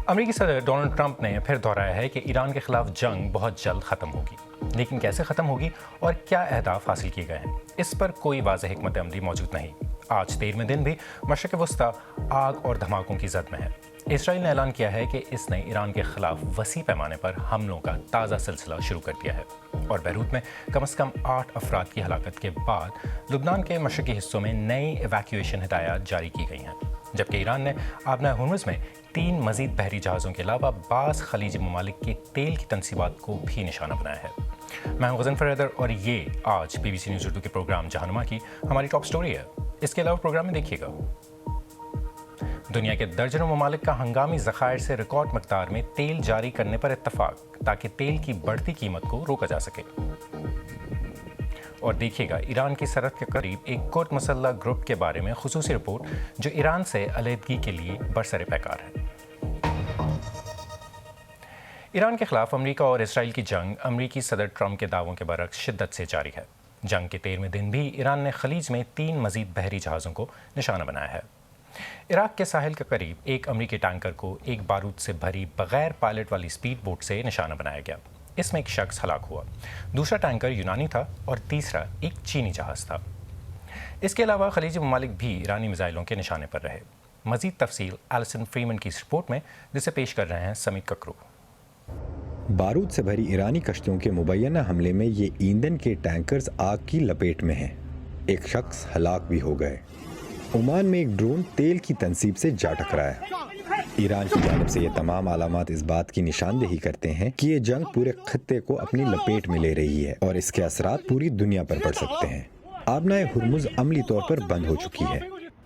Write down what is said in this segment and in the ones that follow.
امریکی صدر Donald Trump نے پھر دہرایا ہے کہ ایران کے خلاف جنگ بہت جلد ختم ہوگی، لیکن کیسے ختم ہوگی اور کیا اہداف حاصل کیے گئے ہیں اس پر کوئی واضح حکمت عملی موجود نہیں۔ آج 13ویں دن بھی مشرق وسطی آگ اور دھماکوں کی زد میں ہے۔ اسرائیل نے اعلان کیا ہے کہ اس نے ایران کے خلاف وسیع پیمانے پر حملوں کا تازہ سلسلہ شروع کر دیا ہے، اور بیروت میں کم از کم 8 افراد کی ہلاکت کے بعد لبنان کے مشرقی حصوں میں نئی ایویکویشن ہدایات جاری کی گئی ہیں، جبکہ ایران نے آبنہ ہرمز میں 3 مزید بحری جہازوں کے علاوہ بعض خلیجی ممالک کی تیل کی تنصیبات کو بھی نشانہ بنایا ہے۔ میں ہوں غزنفر حیدر اور یہ آج BBC نیوز اردو کے پروگرام جہانما کی ہماری ٹاپ سٹوری ہے۔ اس کے علاوہ پروگرام میں دیکھیے گا دنیا کے درجنوں ممالک کا ہنگامی ذخائر سے ریکارڈ مقدار میں تیل جاری کرنے پر اتفاق تاکہ تیل کی بڑھتی قیمت کو روکا جا سکے، اور دیکھیے گا ایران کی سرحد کے قریب ایک کرد مسلح گروپ کے بارے میں خصوصی رپورٹ جو ایران سے علیحدگی کے لیے برسر پیکار ہے۔ ایران کے خلاف امریکہ اور اسرائیل کی جنگ امریکی صدر ٹرمپ کے دعووں کے برعکس شدت سے جاری ہے۔ جنگ کے 13ویں دن بھی ایران نے خلیج میں 3 مزید بحری جہازوں کو نشانہ بنایا ہے۔ عراق کے ساحل کے قریب ایک امریکی ٹینکر کو ایک بارود سے بھری بغیر پائلٹ والی اسپیڈ بوٹ سے نشانہ بنایا گیا۔ اس میں ایک شخص ہلاک ہوا، دوسرا ٹینکر یونانی تھا اور تیسرا ایک چینی جہاز تھا۔ اس کے علاوہ خلیجی ممالک بھی ایرانی میزائلوں کے نشانے پر رہے۔ مزید تفصیل ایلسن فریمن کی اس رپورٹ میں، جسے پیش کر رہے ہیں سمیت ککرو۔ بارود سے بھری ایرانی کشتیوں کے مبینہ حملے میں یہ ایندھن کے ٹینکرز آگ کی لپیٹ میں ہیں۔ ایک شخص ہلاک بھی ہو گئے۔ عمان میں ایک ڈرون تیل کی تنصیب سے جا ٹکرایا۔ ایران کی جانب سے یہ تمام علامات اس بات کی نشاندہی کرتے ہیں کہ یہ جنگ پورے خطے کو اپنی لپیٹ میں لے رہی ہے اور اس کے اثرات پوری دنیا پر پڑ سکتے ہیں۔ آبنہ ہرمز عملی طور پر بند ہو چکی ہے۔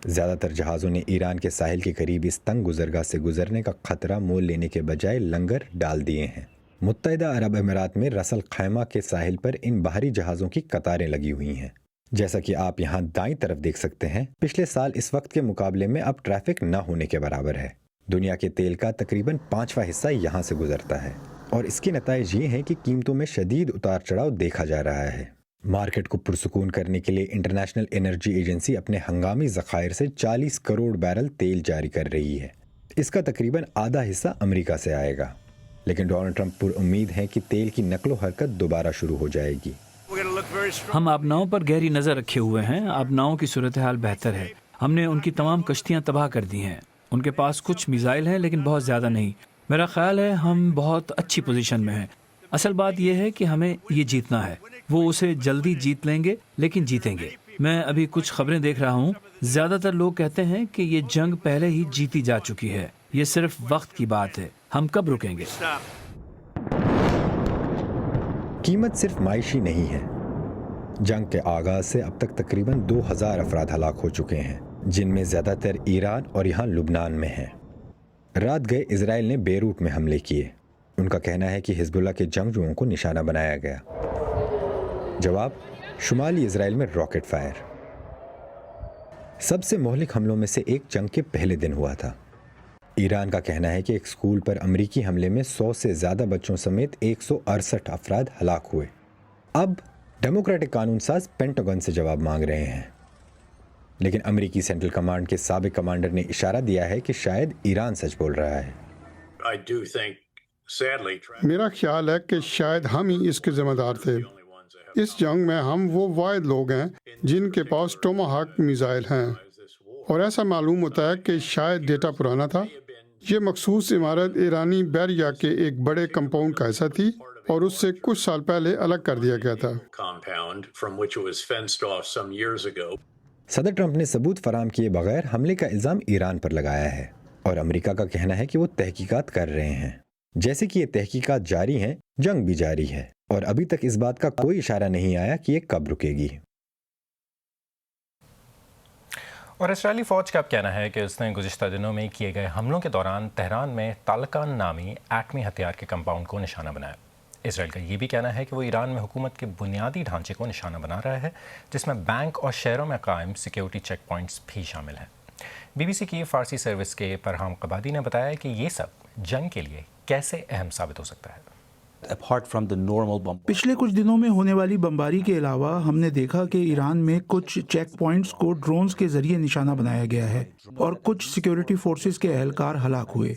زیادہ تر جہازوں نے ایران کے ساحل کے قریب اس تنگ گزرگاہ سے گزرنے کا خطرہ مول لینے کے بجائے لنگر ڈال دیے ہیں۔ متحدہ عرب امارات میں رس الخیمہ کے ساحل پر ان بحری جہازوں کی قطاریں لگی ہوئی ہیں۔ جیسا کہ آپ یہاں دائیں طرف دیکھ سکتے ہیں، پچھلے سال اس وقت کے مقابلے میں اب ٹریفک نہ ہونے کے برابر ہے۔ دنیا کے تیل کا تقریباً 5واں حصہ یہاں سے گزرتا ہے، اور اس کے نتائج یہ ہیں کہ قیمتوں میں شدید اتار چڑھاؤ دیکھا جا رہا ہے۔ مارکیٹ کو پرسکون کرنے کے لیے انٹرنیشنل انرجی ایجنسی اپنے ہنگامی ذخائر سے 40 کروڑ بیرل تیل جاری کر رہی ہے۔ اس کا تقریباً آدھا حصہ امریکہ سے آئے گا، لیکن ڈونلڈ ٹرمپ پر امید ہے کہ تیل کی نقل و حرکت دوبارہ شروع ہو جائے گی۔ ہم آبناؤں پر گہری نظر رکھے ہوئے ہیں۔ آبناؤں کی صورتحال بہتر ہے۔ ہم نے ان کی تمام کشتیاں تباہ کر دی ہیں۔ ان کے پاس کچھ میزائل ہیں لیکن بہت زیادہ نہیں۔ میرا خیال ہے ہم بہت اچھی پوزیشن میں ہیں۔ اصل بات یہ ہے کہ ہمیں یہ جیتنا ہے۔ وہ اسے جلدی جیت لیں گے، لیکن جیتیں گے۔ میں ابھی کچھ خبریں دیکھ رہا ہوں۔ زیادہ تر لوگ کہتے ہیں کہ یہ جنگ پہلے ہی جیتی جا چکی ہے۔ یہ صرف وقت کی بات ہے۔ ہم کب رکیں گے؟ قیمت صرف معاشی نہیں ہے۔ جنگ کے آغاز سے اب تک تقریباً 2000 افراد ہلاک ہو چکے ہیں، جن میں زیادہ تر ایران اور یہاں لبنان میں ہیں۔ رات گئے اسرائیل نے بیروت میں حملے کیے۔ ان کا کہنا ہے کہ حزب اللہ کے جنگجوؤں کو نشانہ بنایا گیا۔ جواب، شمالی اسرائیل میں راکٹ فائر۔ سب سے مہلک حملوں میں سے ایک جنگ کے پہلے دن ہوا تھا۔ ایران کا کہنا ہے کہ ایک اسکول پر امریکی حملے میں 100 سے زیادہ بچوں سمیت 168 افراد ہلاک ہوئے۔ اب ڈیموکریٹک قانون ساز پینٹاگن سے جواب مانگ رہے ہیں، لیکن امریکی سینٹرل کمانڈ کے سابق کمانڈر نے اشارہ دیا ہے کہ شاید ایران سچ بول رہا ہے۔ میرا خیال ہے کہ شاید ہم ہی اس کے ذمہ دار تھے۔ اس جنگ میں ہم وہ واحد لوگ ہیں جن کے پاس ٹوماہاک میزائل ہیں، اور ایسا معلوم ہوتا ہے کہ شاید ڈیٹا پرانا تھا۔ یہ مخصوص عمارت ایرانی بحریہ کے ایک بڑے کمپاؤنڈ کا حصہ تھی اور اس سے کچھ سال پہلے الگ کر دیا گیا تھا۔ صدر ٹرمپ نے ثبوت فراہم کیے بغیر حملے کا الزام ایران پر لگایا ہے، اور امریکہ کا کہنا ہے کہ وہ تحقیقات کر رہے ہیں۔ جیسے کہ یہ تحقیقات جاری ہیں، جنگ بھی جاری ہے، اور ابھی تک اس بات کا کوئی اشارہ نہیں آیا کہ یہ کب رکے گی۔ اور اسرائیلی فوج کا اب کہنا ہے کہ اس نے گزشتہ دنوں میں کیے گئے حملوں کے دوران تہران میں طالقان نامی ایٹمی ہتھیار کے کمپاؤنڈ کو نشانہ بنایا۔ اسرائیل کا یہ بھی کہنا ہے کہ وہ ایران میں حکومت کے بنیادی ڈھانچے کو نشانہ بنا رہا ہے، جس میں بینک اور شہروں میں قائم سیکیورٹی چیک پوائنٹس بھی شامل ہیں۔ BBC کی فارسی سروس کے فرحام قبادی نے بتایا کہ یہ سب جنگ کے لیے کیسے اہم ثابت ہو سکتا ہے۔ پچھلے کچھ دنوں میں ہونے والی بمباری کے علاوہ ہم نے دیکھا کہ ایران میں کچھ چیک پوائنٹس کو ڈرونز کے ذریعے نشانہ بنایا گیا ہے اور کچھ سیکیورٹی فورسز کے اہلکار ہلاک ہوئے۔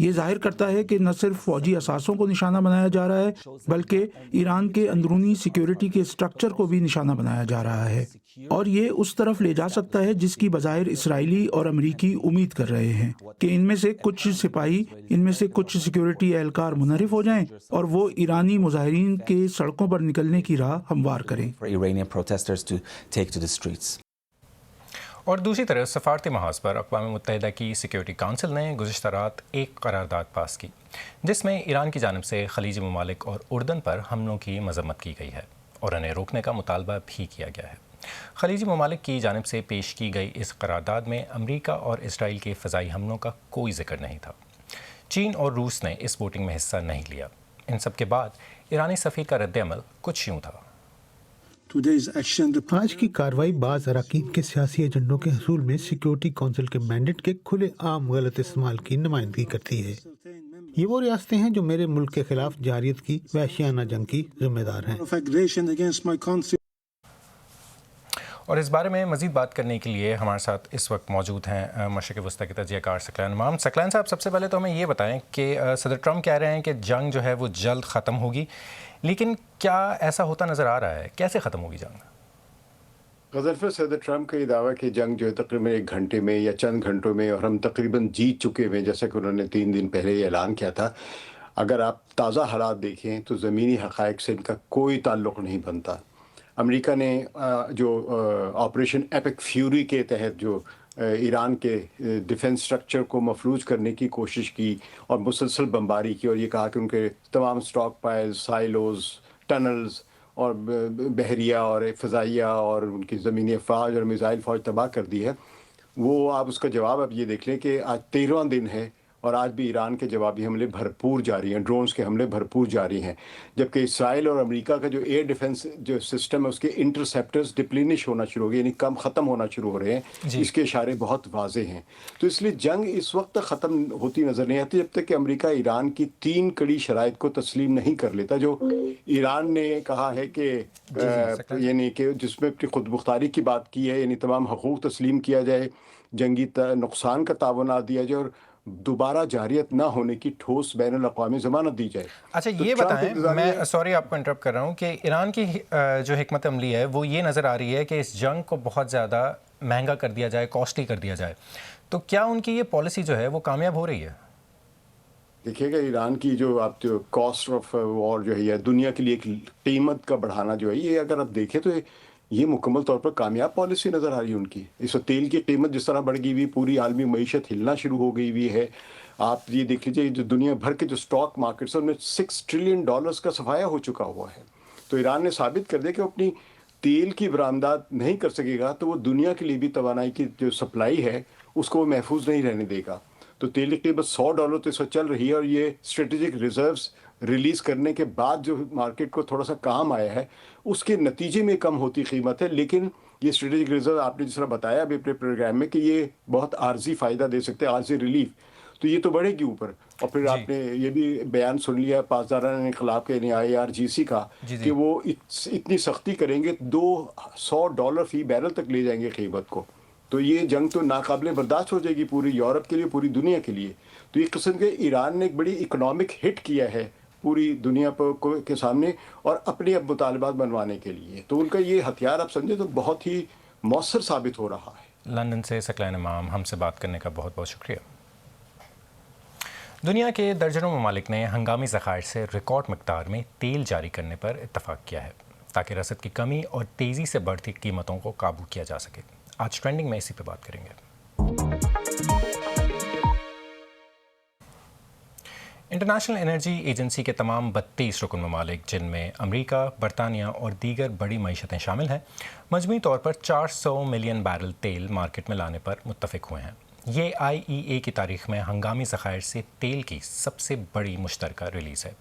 یہ ظاہر کرتا ہے کہ نہ صرف فوجی اثاثوں کو نشانہ بنایا جا رہا ہے بلکہ ایران کے اندرونی سیکیورٹی کے اسٹرکچر کو بھی نشانہ بنایا جا رہا ہے، اور یہ اس طرف لے جا سکتا ہے جس کی بظاہر اسرائیلی اور امریکی امید کر رہے ہیں کہ ان میں سے کچھ سپاہی، ان میں سے کچھ سیکیورٹی اہلکار منحرف ہو جائیں اور وہ ایرانی مظاہرین کے سڑکوں پر نکلنے کی راہ ہموار کریں۔ اور دوسری طرف سفارتی محاذ پر اقوام متحدہ کی سیکیورٹی کونسل نے گزشتہ رات ایک قرارداد پاس کی جس میں ایران کی جانب سے خلیجی ممالک اور اردن پر حملوں کی مذمت کی گئی ہے اور انہیں روکنے کا مطالبہ بھی کیا گیا ہے۔ خلیجی ممالک کی جانب سے پیش کی گئی اس قرارداد میں امریکہ اور اسرائیل کے فضائی حملوں کا کوئی ذکر نہیں تھا۔ چین اور روس نے اس ووٹنگ میں حصہ نہیں لیا۔ ان سب کے بعد ایرانی سفیر کا رد عمل کچھ یوں تھا۔ آج کی کارروائی بعض اراکین کے سیاسی ایجنڈوں کے حصول میں سیکیورٹی کونسل کے مینڈیٹ کے کھلے عام غلط استعمال کی نمائندگی کرتی ہے۔ یہ وہ ریاستیں ہیں جو میرے ملک کے خلاف جارحیت کی وحشیانہ جنگ کی ذمہ دار ہیں۔ اور اس بارے میں مزید بات کرنے کے لیے ہمارے ساتھ اس وقت موجود ہیں مشرق وسطی کے تجزیہ کار ثقلین امام۔ ثقلین صاحب، سب سے پہلے تو ہمیں یہ بتائیں کہ صدر ٹرمپ کہہ رہے ہیں کہ جنگ جو ہے وہ جلد ختم ہوگی، لیکن کیا ایسا ہوتا نظر آ رہا ہے؟ کیسے ختم ہوگی جنگ؟ غضنفر، صدر ٹرمپ کا یہ دعویٰ کہ جنگ جو ہے تقریباً 1 گھنٹے میں یا چند گھنٹوں میں، اور ہم تقریباً جیت چکے ہوئے، جیسا کہ انہوں نے 3 دن پہلے یہ اعلان کیا تھا۔ اگر آپ تازہ حالات دیکھیں تو زمینی حقائق سے ان کا کوئی تعلق نہیں بنتا۔ امریکہ نے جو آپریشن ایپک فیوری کے تحت جو ایران کے ڈیفنس سٹرکچر کو مفلوج کرنے کی کوشش کی اور مسلسل بمباری کی، اور یہ کہا کہ ان کے تمام سٹاک پائل، سائلوز، ٹنلز اور بحریہ اور فضائیہ اور ان کی زمینی افواج اور میزائل فوج تباہ کر دی ہے، وہ آپ اس کا جواب اب یہ دیکھ لیں کہ آج 13واں دن ہے اور آج بھی ایران کے جوابی حملے بھرپور جاری ہیں، ڈرونز کے حملے بھرپور جاری ہیں، جبکہ اسرائیل اور امریکہ کا جو ایئر ڈیفنس جو سسٹم ہے اس کے انٹرسیپٹرز ڈپلینش ہونا شروع ہو گئے، یعنی کم ختم ہونا شروع ہو رہے ہیں۔ اس کے اشارے بہت واضح ہیں۔ تو اس لیے جنگ اس وقت تک ختم ہوتی نظر نہیں آتی جب تک کہ امریکہ ایران کی 3 کڑی شرائط کو تسلیم نہیں کر لیتا، جو ایران نے کہا ہے کہ یعنی کہ جس میں اپنی خود مختاری کی بات کی ہے، یعنی تمام حقوق تسلیم کیا جائے، جنگی نقصان کا تعاونات دیا جائے اور دوبارہ جارحیت نہ ہونے کی ٹھوس بین الاقوامی ضمانت دی جائے۔ اچھا یہ بتائیں، میں سوری آپ کو انٹرپٹ کر رہا ہوں، کہ ایران کی جو حکمت عملی ہے وہ یہ نظر آ رہی ہے کہ اس جنگ کو بہت زیادہ مہنگا کر دیا جائے، کاسٹلی کر دیا جائے، تو کیا ان کی یہ پالیسی جو ہے وہ کامیاب ہو رہی ہے؟ دیکھیے گا ایران کی جو کاسٹ آف وار جو ہے یا دنیا کے لیے ایک قیمت کا بڑھانا جو ہے، یہ اگر آپ دیکھیں تو یہ مکمل طور پر کامیاب پالیسی نظر آ رہی ہے ان کی۔ اس وقت تیل کی قیمت جس طرح بڑھ گئی ہوئی، پوری عالمی معیشت ہلنا شروع ہو گئی ہوئی ہے۔ آپ یہ دیکھ لیجیے جو دنیا بھر کے جو سٹاک مارکیٹس ہیں ان میں $6 ٹریلین کا صفایا ہو چکا ہوا ہے۔ تو ایران نے ثابت کر دیا کہ وہ اپنی تیل کی برآمدات نہیں کر سکے گا تو وہ دنیا کے لیے بھی توانائی کی جو سپلائی ہے اس کو وہ محفوظ نہیں رہنے دے گا۔ تو تیل کی قیمت $100 تو اس وقت چل رہی ہے، اور یہ اسٹریٹجک ریزروز ریلیز کرنے کے بعد جو مارکیٹ کو تھوڑا سا کام آیا ہے اس کے نتیجے میں کم ہوتی قیمت ہے، لیکن یہ اسٹریٹجک ریزرو آپ نے جس طرح بتایا ابھی اپنے پروگرام میں کہ یہ بہت عارضی فائدہ دے سکتے ہیں، عارضی ریلیف، تو یہ تو بڑھے گی اوپر۔ اور پھر آپ نے یہ بھی بیان سن لیا پاسداران انقلاب کے یعنی IRGC کا کہ وہ اتنی سختی کریں گے $200 فی بیرل تک لے جائیں گے قیمت کو۔ تو یہ جنگ تو ناقابل برداشت ہو جائے گی پوری یورپ کے لیے، پوری دنیا کے لیے۔ تو یہ قسم کے ایران نے ایک بڑی اکنامک ہٹ کیا ہے پوری دنیا کے سامنے اور اپنے اب مطالبات بنوانے کے لیے، تو ان کا یہ ہتھیار آپ سمجھیں تو بہت ہی مؤثر ثابت ہو رہا ہے۔ لندن سے ثقلین امام، ہم سے بات کرنے کا بہت بہت شکریہ۔ دنیا کے درجنوں ممالک نے ہنگامی ذخائر سے ریکارڈ مقدار میں تیل جاری کرنے پر اتفاق کیا ہے تاکہ رسد کی کمی اور تیزی سے بڑھتی قیمتوں کو قابو کیا جا سکے۔ آج ٹرینڈنگ میں اسی پہ بات کریں گے۔ انٹرنیشنل انرجی ایجنسی کے تمام 32 رکن ممالک، جن میں امریکہ، برطانیہ اور دیگر بڑی معیشتیں شامل ہیں، مجموعی طور پر 400 ملین بیرل تیل مارکیٹ میں لانے پر متفق ہوئے ہیں۔ یہ IEA کی تاریخ میں ہنگامی ذخائر سے تیل کی سب سے بڑی مشترکہ ریلیز ہے۔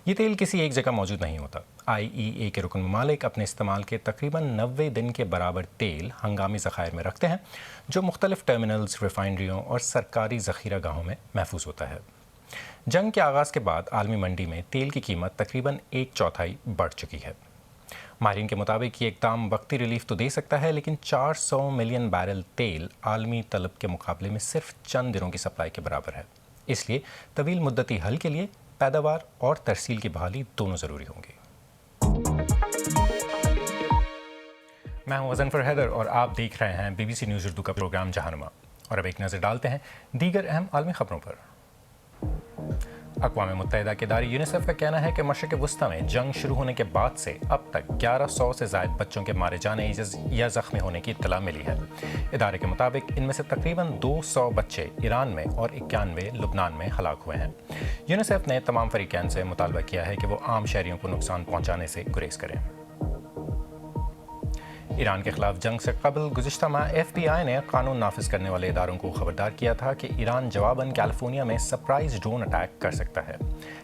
یہ تیل کسی ایک جگہ موجود نہیں ہوتا۔ IEA کے رکن ممالک اپنے استعمال کے تقریباً 90 دن کے برابر تیل ہنگامی ذخائر میں رکھتے ہیں، جو مختلف ٹرمینلز، ریفائنریوں اور سرکاری ذخیرہ گاہوں میں محفوظ ہوتا ہے۔ جنگ کے آغاز کے بعد عالمی منڈی میں تیل کی قیمت تقریباً 1/4 بڑھ چکی ہے۔ ماہرین کے مطابق یہ اقدام وقتی ریلیف تو دے سکتا ہے، لیکن 400 ملین بیرل تیل عالمی طلب کے مقابلے میں صرف چند دنوں کی سپلائی کے برابر ہے۔ اس لیے طویل مدتی حل کے لیے پیداوار اور ترسیل کی بحالی دونوں ضروری ہوں گی۔ میں ہوں غضنفر حیدر اور آپ دیکھ رہے ہیں BBC نیوز اردو کا پروگرام جہانما، اور اب ایک نظر ڈالتے ہیں دیگر اہم عالمی خبروں پر۔ اقوام متحدہ کے ادارے یونیسیف کا کہنا ہے کہ مشرق وسطی میں جنگ شروع ہونے کے بعد سے اب تک 1100 سے زائد بچوں کے مارے جانے یا زخمی ہونے کی اطلاع ملی ہے۔ ادارے کے مطابق ان میں سے تقریباً 200 بچے ایران میں اور 91 لبنان میں ہلاک ہوئے ہیں۔ یونیسیف نے تمام فریقین سے مطالبہ کیا ہے کہ وہ عام شہریوں کو نقصان پہنچانے سے گریز کریں۔ ایران کے خلاف جنگ سے قبل گزشتہ ماہ FBI نے قانون نافذ کرنے والے اداروں کو خبردار کیا تھا کہ ایران جواباً کیلیفورنیا میں سرپرائز ڈرون اٹیک کر سکتا ہے۔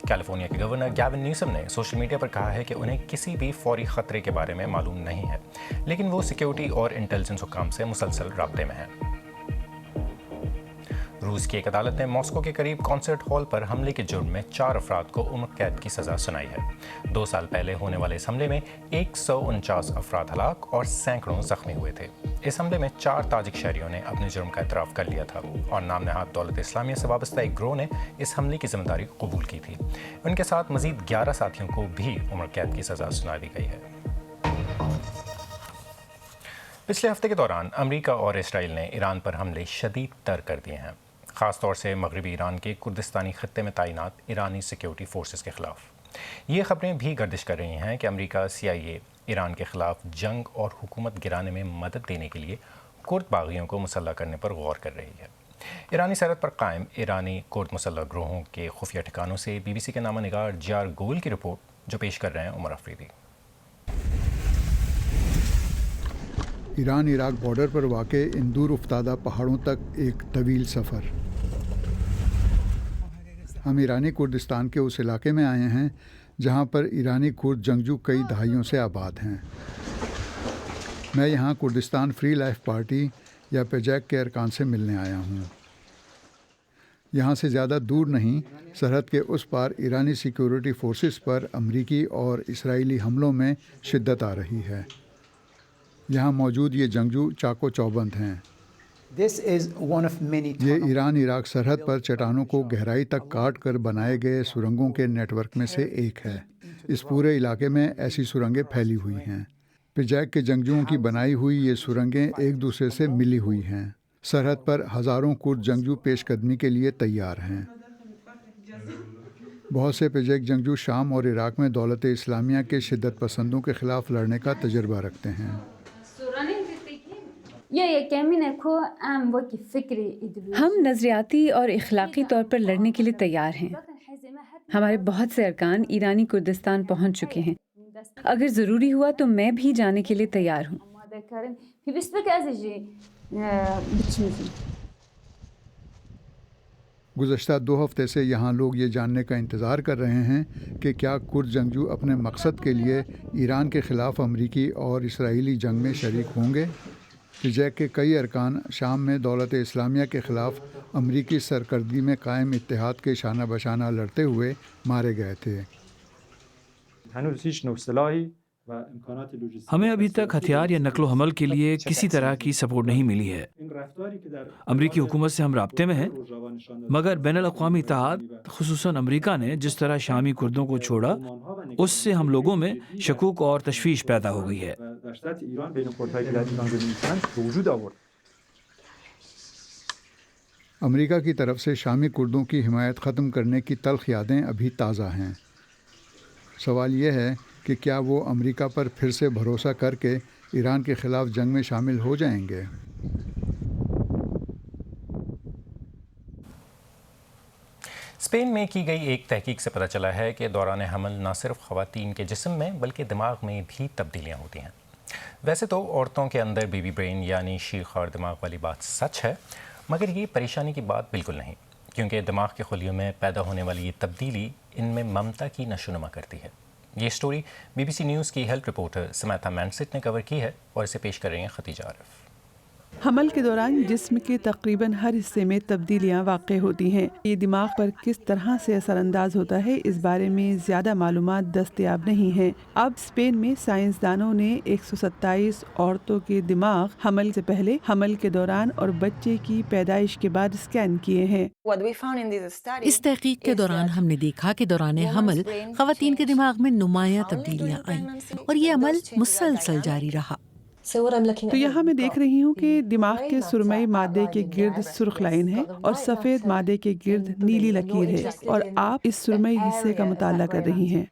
کیلیفورنیا کے گورنر گیون نیوسم نے سوشل میڈیا پر کہا ہے کہ انہیں کسی بھی فوری خطرے کے بارے میں معلوم نہیں ہے، لیکن وہ سیکیورٹی اور انٹیلیجنس حکام سے مسلسل رابطے میں ہیں۔ روس کی ایک عدالت نے ماسکو کے قریب کانسرٹ ہال پر حملے کے جرم میں 4 افراد کو عمر قید کی سزا سنائی ہے۔ 2 سال پہلے ہونے والے اس حملے میں 149 افراد ہلاک اور سینکڑوں زخمی ہوئے تھے۔ اس حملے میں 4 تاجک شہریوں نے اپنے جرم کا اعتراف کر لیا تھا اور نام نہاد دولت اسلامیہ سے وابستہ ایک گروہ نے اس حملے کی ذمہ داری قبول کی تھی۔ ان کے ساتھ مزید 11 ساتھیوں کو بھی عمر قید کی سزا سنا دی گئی ہے۔ پچھلے ہفتے کے دوران امریکہ اور اسرائیل نے ایران پر حملے شدید تر کر دیے ہیں، خاص طور سے مغربی ایران کے کردستانی خطے میں تعینات ایرانی سیکیورٹی فورسز کے خلاف۔ یہ خبریں بھی گردش کر رہی ہیں کہ امریکہ CIA ایران کے خلاف جنگ اور حکومت گرانے میں مدد دینے کے لیے کرد باغیوں کو مسلح کرنے پر غور کر رہی ہے۔ ایرانی سرحد پر قائم ایرانی کرد مسلح گروہوں کے خفیہ ٹھکانوں سے BBC کے نامہ نگار جیار گول کی رپورٹ، جو پیش کر رہے ہیں عمر افریدی۔ ایران عراق بارڈر پر واقع ان دور افتادہ پہاڑوں تک ایک طویل سفر۔ ہم ایرانی کردستان کے اس علاقے میں آئے ہیں جہاں پر ایرانی کرد جنگجو کئی دہائیوں سے آباد ہیں۔ میں یہاں کردستان فری لائف پارٹی یا پیجیک کے ارکان سے ملنے آیا ہوں۔ یہاں سے زیادہ دور نہیں، سرحد کے اس پار ایرانی سیکیورٹی فورسز پر امریکی اور اسرائیلی حملوں میں شدت آ رہی ہے۔ یہاں موجود یہ جنگجو چاق و چوبند ہیں۔ یہ ایران عراق سرحد پر چٹانوں کو گہرائی تک کاٹ کر بنائے گئے سرنگوں کے نیٹ ورک میں سے ایک ہے۔ اس پورے علاقے میں ایسی سرنگیں پھیلی ہوئی ہیں۔ پیجیک کے جنگجوؤں کی بنائی ہوئی یہ سرنگیں ایک دوسرے سے ملی ہوئی ہیں۔ سرحد پر ہزاروں کرد جنگجو پیش قدمی کے لیے تیار ہیں۔ بہت سے پیجیک جنگجو شام اور عراق میں دولت اسلامیہ کے شدت پسندوں کے خلاف لڑنے کا تجربہ رکھتے ہیں۔ ہم نظریاتی اور اخلاقی طور پر لڑنے کے لیے تیار ہیں۔ ہمارے بہت سے ارکان ایرانی کردستان پہنچ چکے ہیں۔ اگر ضروری ہوا تو میں بھی جانے کے لیے تیار ہوں۔ گزشتہ 2 ہفتے سے یہاں لوگ یہ جاننے کا انتظار کر رہے ہیں کہ کیا کرد جنگجو اپنے مقصد کے لیے ایران کے خلاف امریکی اور اسرائیلی جنگ میں شریک ہوں گے۔ پیجیک کے کئی ارکان شام میں دولت اسلامیہ کے خلاف امریکی سرکردگی میں قائم اتحاد کے شانہ بشانہ لڑتے ہوئے مارے گئے تھے۔ ہمیں ابھی تک ہتھیار یا نقل و حمل کے لیے کسی طرح کی سپورٹ نہیں ملی ہے۔ امریکی حکومت سے ہم رابطے میں ہیں، مگر بین الاقوامی اتحاد خصوصاً امریکہ نے جس طرح شامی کردوں کو چھوڑا، اس سے ہم لوگوں میں شکوک اور تشویش پیدا ہو گئی ہے۔ امریکہ کی طرف سے شامی کردوں کی حمایت ختم کرنے کی تلخ یادیں ابھی تازہ ہیں۔ سوال یہ ہے کہ کیا وہ امریکہ پر پھر سے بھروسہ کر کے ایران کے خلاف جنگ میں شامل ہو جائیں گے؟ اسپین میں کی گئی ایک تحقیق سے پتہ چلا ہے کہ دوران حمل نہ صرف خواتین کے جسم میں بلکہ دماغ میں بھی تبدیلیاں ہوتی ہیں۔ ویسے تو عورتوں کے اندر بیبی برین یعنی شیخ اور دماغ والی بات سچ ہے، مگر یہ پریشانی کی بات بالکل نہیں، کیونکہ دماغ کے خلیوں میں پیدا ہونے والی یہ تبدیلی ان میں ممتا کی نشو نما کرتی ہے۔ یہ سٹوری BBC نیوز کی ہیلتھ رپورٹر سمیتھا مینسٹ نے کور کی ہے اور اسے پیش کر رہی ہیں ختیجہ عارف۔ حمل کے دوران جسم کے تقریباً ہر حصے میں تبدیلیاں واقع ہوتی ہیں. یہ دماغ پر کس طرح سے اثر انداز ہوتا ہے اس بارے میں زیادہ معلومات دستیاب نہیں ہیں. اب اسپین میں سائنسدانوں نے 127 عورتوں کے دماغ حمل سے پہلے، حمل کے دوران اور بچے کی پیدائش کے بعد اسکین کیے ہیں. اس تحقیق کے دوران ہم نے دیکھا کہ دوران حمل خواتین کے دماغ میں نمایاں تبدیلیاں آئیں اور یہ عمل مسلسل جاری رہا. تو یہاں میں دیکھ رہی ہوں کہ دماغ کے سرمئی مادے کے گرد سرخ لائن ہے اور سفید مادے کے گرد نیلی لکیر ہے، اور آپ اس سرمئی حصے کا مطالعہ کر رہی ہیں.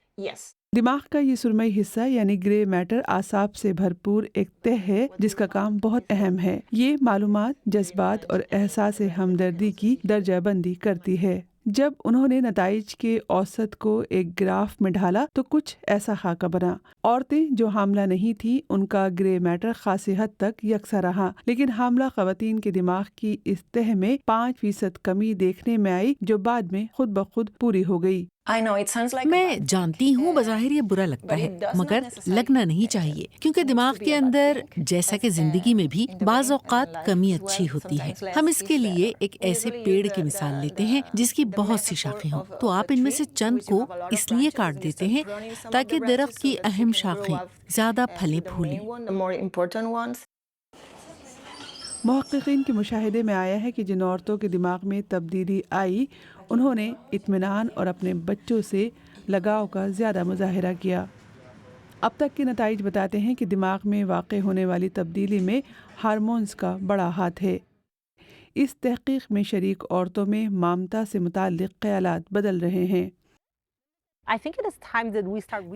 دماغ کا یہ سرمئی حصہ یعنی گرے میٹر اعصاب سے بھرپور ایک تہ ہے جس کا کام بہت اہم ہے. یہ معلومات، جذبات اور احساس ہمدردی کی درجہ بندی کرتی ہے. جب انہوں نے نتائج کے اوسط کو ایک گراف میں ڈالا تو کچھ ایسا خاکہ بنا. عورتیں جو حاملہ نہیں تھیں ان کا گرے میٹر خاصی حد تک یکساں رہا، لیکن حاملہ خواتین کے دماغ کی اس تہ میں 5% کمی دیکھنے میں آئی جو بعد میں خود بخود پوری ہو گئی. میں جانتی ہوں بظاہر یہ برا لگتا ہے، مگر لگنا نہیں چاہیے، کیونکہ دماغ کے اندر جیسا کہ زندگی میں بھی بعض اوقات کمی اچھی ہوتی ہے. ہم اس کے لیے ایک ایسے پیڑ کی مثال لیتے ہیں جس کی بہت سی شاخیں ہوں، تو آپ ان میں سے چند کو اس لیے کاٹ دیتے ہیں تاکہ درخت کی اہم شاخیں زیادہ پھلیں پھولیں. محققین کے مشاہدے میں آیا ہے کہ جن عورتوں کے دماغ میں تبدیلی آئی انہوں نے اطمینان اور اپنے بچوں سے لگاؤ کا زیادہ مظاہرہ کیا. اب تک کے نتائج بتاتے ہیں کہ دماغ میں واقع ہونے والی تبدیلی میں ہارمونز کا بڑا ہاتھ ہے. اس تحقیق میں شریک عورتوں میں مامتا سے متعلق خیالات بدل رہے ہیں.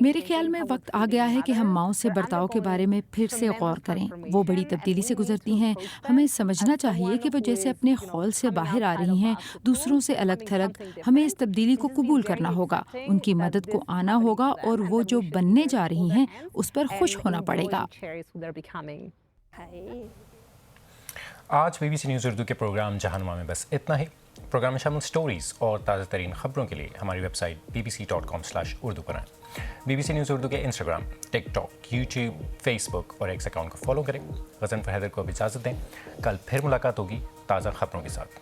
میرے خیال میں وقت آ گیا ہے کہ ہم ماؤں سے برتاؤ کے بارے میں پھر سے غور کریں. وہ بڑی تبدیلی سے گزرتی ہیں. ہمیں سمجھنا چاہیے کہ وہ جیسے اپنے خول سے باہر آ رہی ہیں دوسروں سے الگ تھلگ، ہمیں اس تبدیلی کو قبول کرنا ہوگا، ان کی مدد کو آنا ہوگا اور وہ جو بننے جا رہی ہیں اس پر خوش ہونا پڑے گا. آج BBC نیوز اردو کے پروگرام جہانما میں بس اتنا ہی. پروگرام میں شامل سٹوریز اور تازہ ترین خبروں کے لیے ہماری ویب سائٹ bbc.com/urdu پر آئیں. BBC نیوز اردو کے انسٹاگرام، ٹک ٹاک، یوٹیوب، فیس بک اور ایکس اکاؤنٹ کو فالو کریں. غضنفر حیدر کو اب اجازت دیں. کل پھر ملاقات ہوگی تازہ خبروں کے ساتھ.